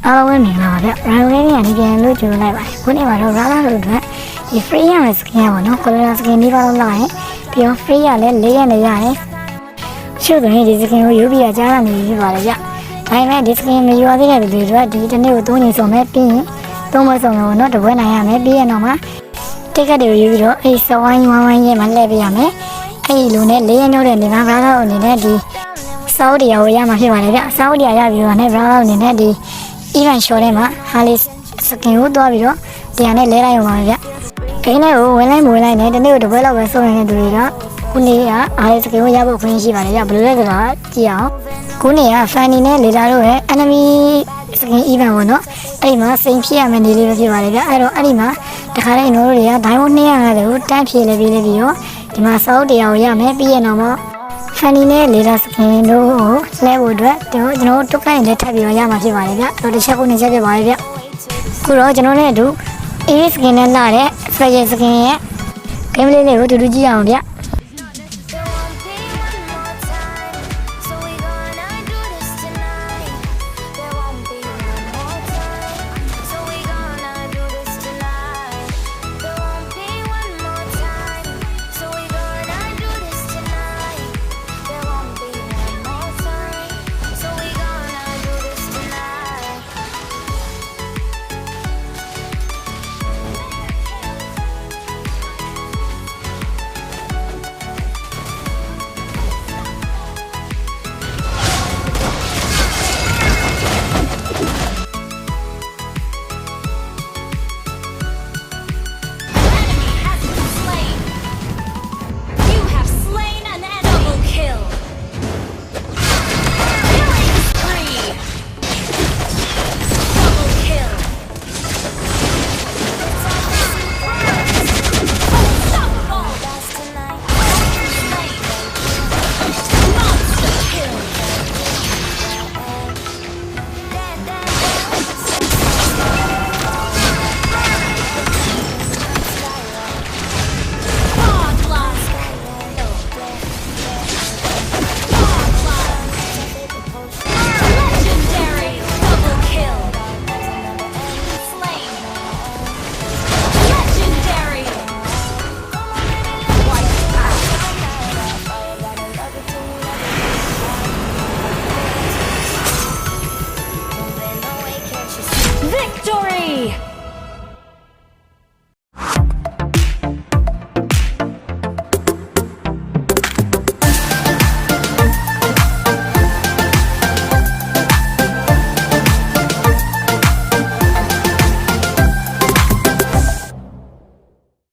အားလုံးနေပါဗျ။ Round လေးကနေပြန်လို့ကြိုလိုက်ပါတယ်။ခုနေ့မှာတော့ Rara တို့အတွက်ဒီ free ရမယ် skin ပေါ့နော်။ Color skin ဒီပါတော့လာရင်ပြီးတော့ free ရလဲ4ရက်နေရတယ်။ရှုပ်တယ်ဒီ skin ကိုယူပြီးကြားရနေပြီပါလေဗျ။ဒါပေမဲ့ဒီ skin မယူရသေးတဲ့လူတွေတို့ဒီတစ်နေ့ကို3ချိန်ဆုံးမယ်ပြီးရင်3ပွဲဆုံးလို့နော်တပွဲနိုင်ရမယ်ပြီးရင်တော့မှတိတ်ကတ်တွေကိုယူပြီးတော့အဲ့စဝိုင်းဝိုင်းရဲ့မှလှည့်ပေးရမယ်။အဲ့ဒီလိုနဲ့4ရက်ညောတဲ့နေမှာ Rara တို့အနေနဲ့ဒီစောက်တရားကိုရမှာဖြစ်ပါတယ်ဗျ။စောက်တရားရပြီးတော့ね Rara တို့အနေနဲ့ဒီevent show ထဲမှာ Harley skin ကိုတွားပြီးတော့တရားနဲ့လဲလိုက်အောင်ပါဗျ။ဂိမ်းလေးကိုဝင်လိုက်နဲ့တနေ့ကိုတစ်ပွဲလောက်ပဲစုံနေတဲ့သူတွေကခုနေ့က Harley skin ကိုရဖို့ခွင့်ရှိပါတယ်ဗျ။ဘယ်လိုလဲဆိုတာကြည့်အောင်။ခုနေ့က Fanny နဲ့ Leda တို့ရဲ့ enemy skin event ပေါ့နော်။အဲ့ဒီမှာစိန်ဖြစ်ရမယ့်နေလေးပဲဖြစ်ပါတယ်ဗျ။အဲ့တော့အဲ့ဒီမှာတခါတည်းကျွန်တော်တို့တွေက diamond 250ကိုတန်းဖြည့်လဲပြီးတော့ဒီမှာစောက်တရားကိုရမယ်ပြီးရင်တော့မှFanny နဲ့ Leda skin တို့ကိုလဲဖို့အတွက်ကျွန်တော်တုတ်ကိုင်းလည်းထပ်ပြီးတော့ရမှာဖြစ်ပါတယ်ဗျ။တော့တစ်ချက်ကိုနေချက်ပြပါရဗျ။ခုတော့ကျွန်တော်နဲ့အတူ AS skin နဲ့လာတဲ့ Special skin ရဲ့ game လေးကိုတူတူကြည့်အောင်ဗျ။ Victory!